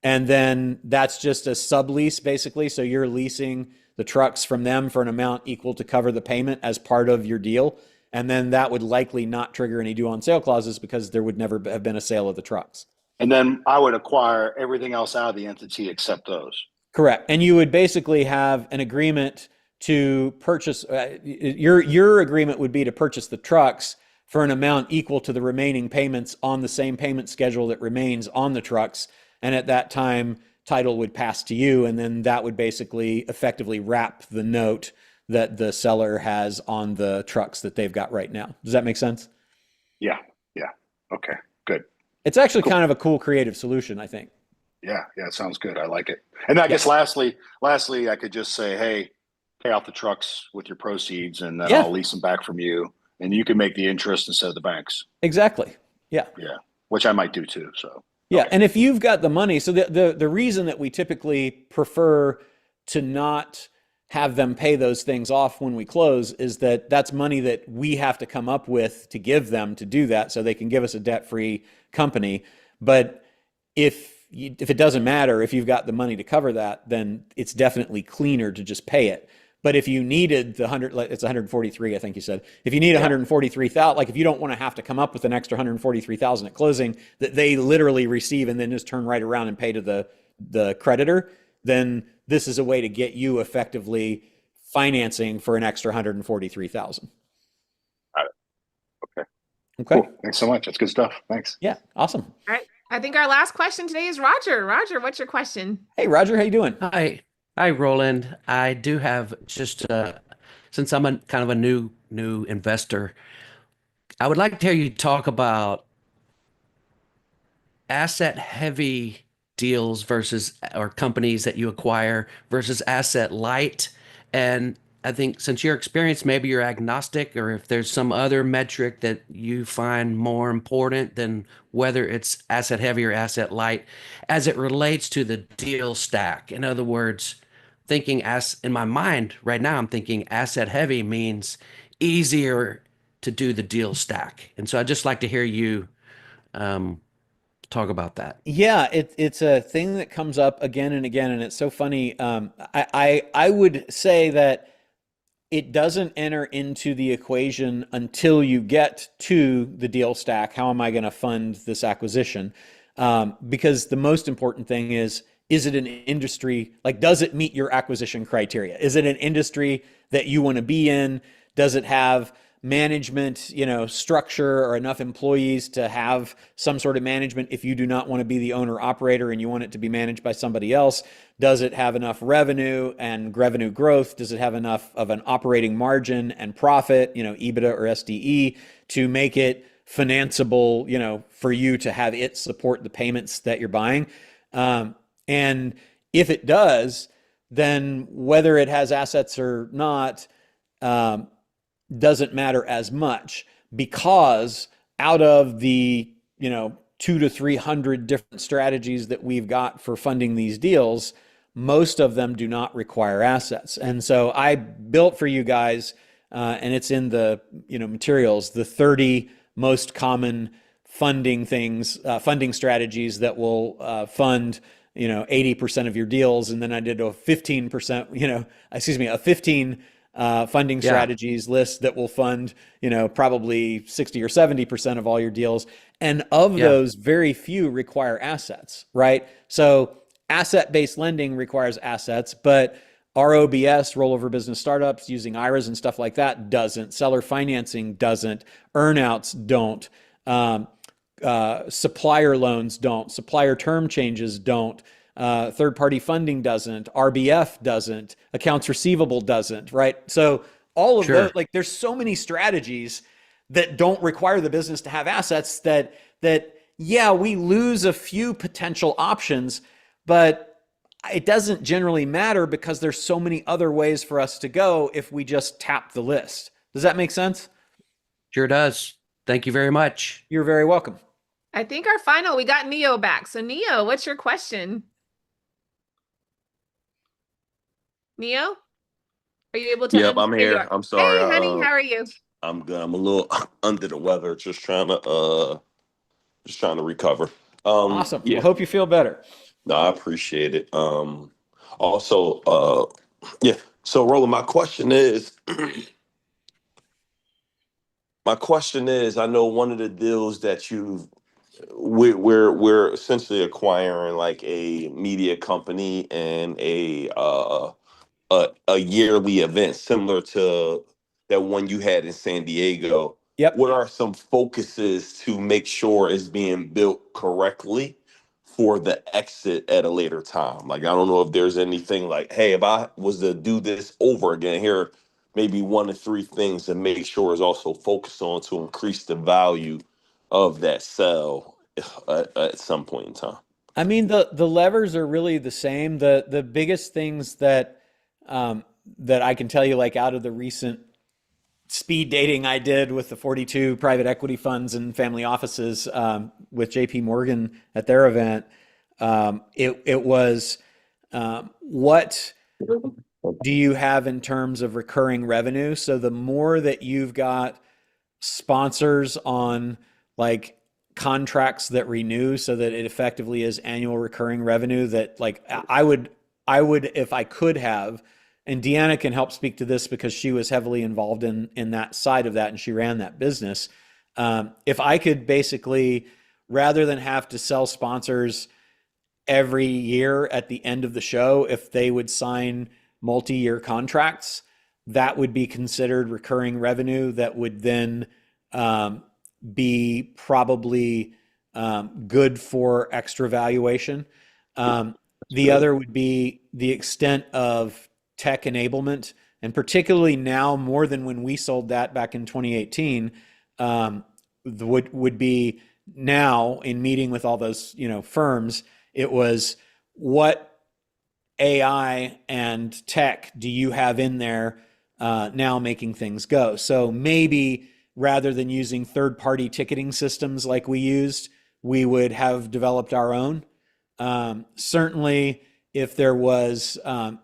And then that's just a sublease basically. So you're leasing the trucks from them for an amount equal to cover the payment as part of your deal. And then that would likely not trigger any due on sale clauses because there would never have been a sale of the trucks. And then I would acquire everything else out of the entity except those. Correct. And you would basically have an agreement to purchase, your agreement would be to purchase the trucks for an amount equal to the remaining payments on the same payment schedule that remains on the trucks. And at that time, title would pass to you, and then that would basically effectively wrap the note that the seller has on the trucks that they've got right now. Does that make sense? Yeah. Okay, good. It's actually kind of a cool creative solution, I think. Yeah, it sounds good. I like it. And I guess lastly, I could just say, hey, pay off the trucks with your proceeds, and then I'll lease them back from you, and you can make the interest instead of the banks. Exactly. Yeah, which I might do too. So yeah, and if you've got the money, so the reason that we typically prefer to not have them pay those things off when we close is that that's money that we have to come up with to give them to do that, so they can give us a debt-free company. But if it doesn't matter, if you've got the money to cover that, then it's definitely cleaner to just pay it. But if you needed the 100, it's 143, I think you said. If you need 143,000, like if you don't want to have to come up with an extra 143,000 at closing that they literally receive and then just turn right around and pay to the creditor, then this is a way to get you effectively financing for an extra 143,000. Got it. Okay. Okay. Cool. Thanks so much. That's good stuff. Thanks. Yeah. Awesome. All right. I think our last question today is Roger. Roger, what's your question? Hey, Roger, how you doing? Hi, Roland. I do have just since I'm kind of a new investor, I would like to hear you talk about asset heavy deals versus, or companies that you acquire versus asset light. And I think since your experience, maybe you're agnostic, or if there's some other metric that you find more important than whether it's asset heavy or asset light as it relates to the deal stack. In other words, in my mind right now, I'm thinking asset heavy means easier to do the deal stack. And so I'd just like to hear you talk about that. Yeah, it's a thing that comes up again and again, and it's so funny. I would say that it doesn't enter into the equation until you get to the deal stack. How am I going to fund this acquisition? Because the most important thing is it an industry, like, does it meet your acquisition criteria? Is it an industry that you want to be in? Does it have management, structure, or enough employees to have some sort of management if you do not want to be the owner operator and you want it to be managed by somebody else? Does it have enough revenue and revenue growth? Does it have enough of an operating margin and profit, EBITDA or SDE, to make it financeable, for you to have it support the payments that you're buying? And if it does, then whether it has assets or not doesn't matter as much, because out of the 200 to 300 different strategies that we've got for funding these deals, most of them do not require assets. And so I built for you guys, and it's in the materials, the 30 most common funding strategies that will fund 80% of your deals. And then I did a 15%, a 15 funding strategies list that will fund, probably 60 or 70% of all your deals. And of those, very few require assets, right? So asset-based lending requires assets, but ROBS, rollover business startups, using IRAs and stuff like that, doesn't. Seller financing doesn't. Earnouts don't. Supplier loans don't. Supplier term changes don't. Third-party funding doesn't. RBF doesn't. Accounts receivable doesn't, right? So all of those, there's so many strategies that don't require the business to have assets that we lose a few potential options, but it doesn't generally matter because there's so many other ways for us to go if we just tap the list. Does that make sense? Sure does. Thank you very much. You're very welcome. I think our final, we got Neo back. So Neo, what's your question? Neo, are you able to Yep, I'm There you here. are. I'm sorry. Hey, honey, how are you? I'm good. I'm a little under the weather. Just trying to recover. Awesome. Well, Yeah. hope you feel better. No, I appreciate it. Also, yeah. So, Roland, my question is, I know one of the deals that we're essentially acquiring like a media company and a yearly event similar to that one you had in San Diego. Yep. What are some focuses to make sure it's being built correctly for the exit at a later time? Like, I don't know if there's anything like, hey, if I was to do this over again, here maybe 1 to 3 things to make sure is also focused on to increase the value of that sell at some point in time. I mean, the levers are really the same. The biggest things um, that I can tell you, like out of the recent speed dating I did with the 42 private equity funds and family offices with JP Morgan at their event, it was what do you have in terms of recurring revenue? So the more that you've got sponsors on like contracts that renew so that it effectively is annual recurring revenue, that like I would if I could have, and Deanna can help speak to this because she was heavily involved in that side of that and she ran that business. If I could basically, rather than have to sell sponsors every year at the end of the show, if they would sign multi-year contracts, that would be considered recurring revenue that would then be probably good for extra valuation. The other would be the extent of tech enablement, and particularly now more than when we sold that back in 2018, would be now in meeting with all those firms. It was what AI and tech do you have in there now making things go? So maybe rather than using third-party ticketing systems like we used, we would have developed our own. Certainly, if there was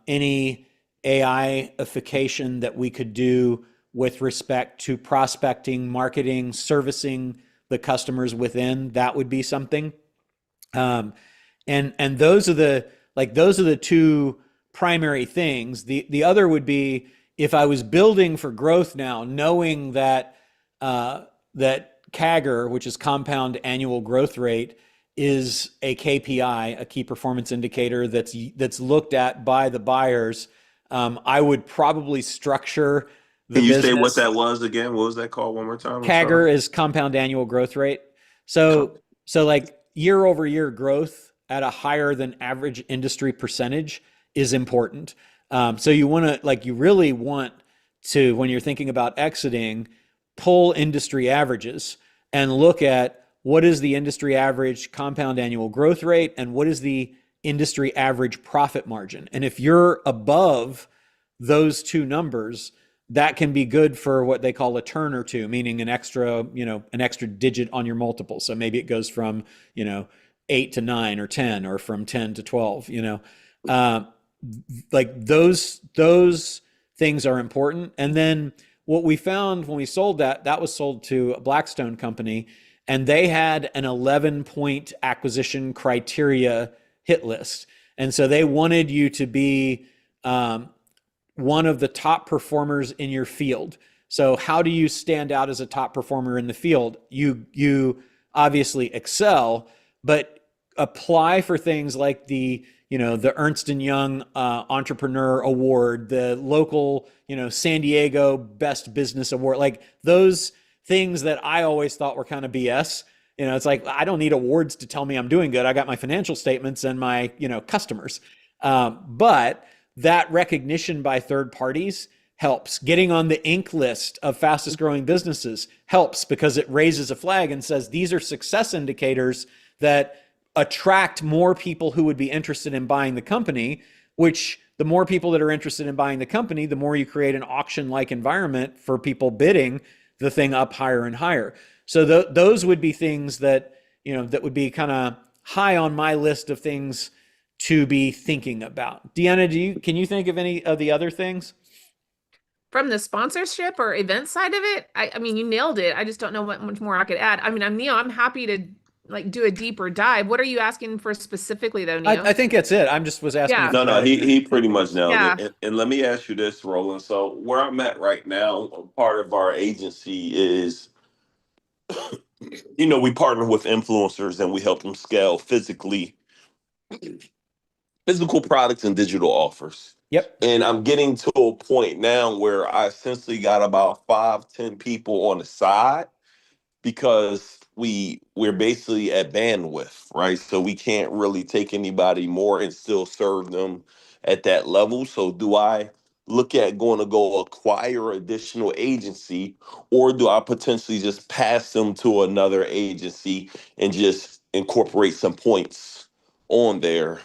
any AI-ification that we could do with respect to prospecting, marketing, servicing the customers within, that would be something. And those are the two primary things. The other would be if I was building for growth now, knowing that that CAGR, which is compound annual growth rate, is a KPI, a key performance indicator that's looked at by the buyers. I would probably structure the Can you say what business. that was again? What was that called one more time? I'm CAGR sorry. is compound annual growth rate. So like year over year growth at a higher than average industry percentage is important. So you really want to, when you're thinking about exiting, pull industry averages and look at what is the industry average compound annual growth rate and what is the industry average profit margin. And if you're above those two numbers, that can be good for what they call a turn or two, meaning an extra digit on your multiple. So maybe it goes from, 8 to 9 or 10, or from 10 to 12, like those things are important. And then what we found when we sold that was sold to a Blackstone company, and they had an 11-point acquisition criteria hit list. And so they wanted you to be one of the top performers in your field. So how do you stand out as a top performer in the field? You obviously excel, but apply for things like the Ernst & Young Entrepreneur Award, the local, San Diego Best Business Award, like those things that I always thought were kind of BS. It's like, I don't need awards to tell me I'm doing good. I got my financial statements and my, customers. But that recognition by third parties helps. Getting on the Inc. list of fastest growing businesses helps because it raises a flag and says, these are success indicators that attract more people who would be interested in buying the company, which the more people that are interested in buying the company, the more you create an auction-like environment for people bidding the thing up higher and higher. So those would be things that, that would be kind of high on my list of things to be thinking about. Deanna, can you think of any of the other things? From the sponsorship or event side of it, I mean, you nailed it. I just don't know what much more I could add. I mean, I'm happy to like do a deeper dive. What are you asking for specifically though, Neo? I think that's it. Was asking. Yeah. No, he pretty much nailed Yeah. it. And let me ask you this, Roland. So where I'm at right now, part of our agency is, we partner with influencers and we help them scale physical products and digital offers. Yep. And I'm getting to a point now where I essentially got about 5, 10 people on the side because we're basically at bandwidth, right? So we can't really take anybody more and still serve them at that level. So do I look at going to go acquire additional agency, or do I potentially just pass them to another agency and just incorporate some points on there?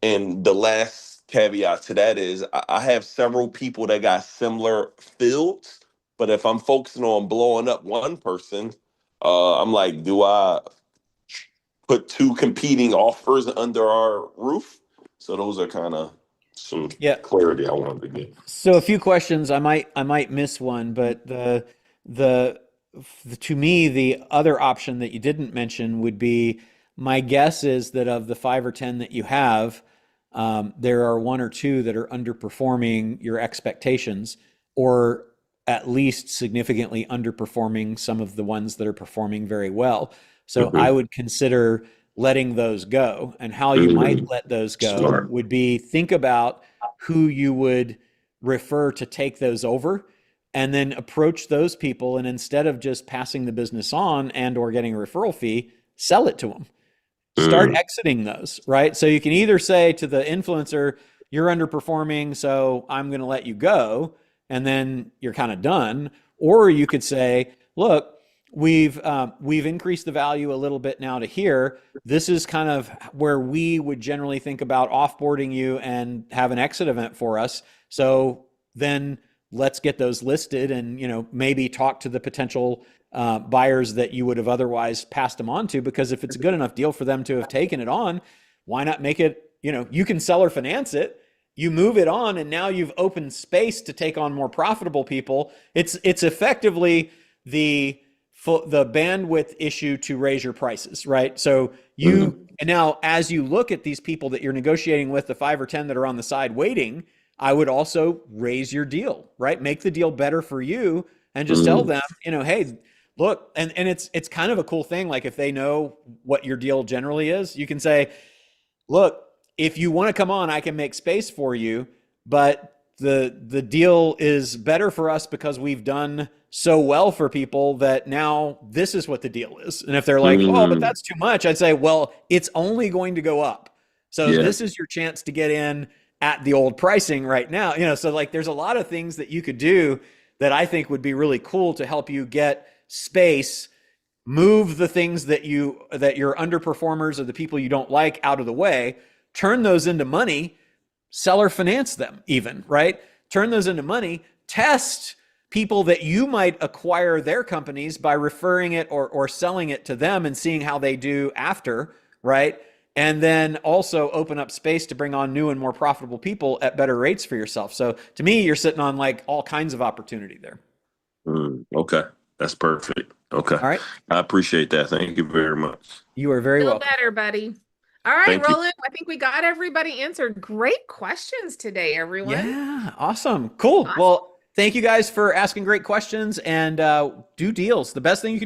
And the last caveat to that is I have several people that got similar fields, but if I'm focusing on blowing up one person, I'm like, do I put two competing offers under our roof? So those are kind of some clarity I wanted to get. So a few questions. I might miss one, but the to me, the other option that you didn't mention would be, my guess is that of the 5 or 10 that you have, there are 1 or 2 that are underperforming your expectations, or at least significantly underperforming some of the ones that are performing very well. So I would consider letting those go. And how you might let those go would be, think about who you would refer to take those over, and then approach those people. And instead of just passing the business on and or getting a referral fee, sell it to them. Start exiting those, right? So you can either say to the influencer, you're underperforming, so I'm going to let you go, and then you're kind of done. Or you could say, look, we've increased the value a little bit now to here. This is kind of where we would generally think about offboarding you and have an exit event for us. So then let's get those listed, and maybe talk to the potential buyers that you would have otherwise passed them on to. Because if it's a good enough deal for them to have taken it on, why not make it, you can sell or finance it, you move it on, and now you've opened space to take on more profitable people. It's effectively the bandwidth issue to raise your prices, right? So and now as you look at these people that you're negotiating with, the 5 or 10 that are on the side waiting, I would also raise your deal, right? Make the deal better for you, and just tell them, hey, look, and it's kind of a cool thing. Like, if they know what your deal generally is, you can say, look, if you want to come on, I can make space for you, but the deal is better for us because we've done so well for people that now this is what the deal is. And if they're like, oh, but that's too much, I'd say, well, it's only going to go up. So this is your chance to get in at the old pricing right now. So like, there's a lot of things that you could do that I think would be really cool to help you get space, move the things that your underperformers or the people you don't like out of the way, turn those into money, sell or finance them even, right? Turn those into money, test people that you might acquire their companies by referring it or selling it to them and seeing how they do after, right? And then also open up space to bring on new and more profitable people at better rates for yourself. So to me, you're sitting on like all kinds of opportunity there. Okay. That's perfect. Okay. All right. I appreciate that. Thank you very much. You are very welcome. Feel better, buddy. All right, Roland, I think we got everybody answered. Great questions today, everyone. Yeah. Awesome. Cool. Awesome. Well, thank you guys for asking great questions, and do deals. The best thing you can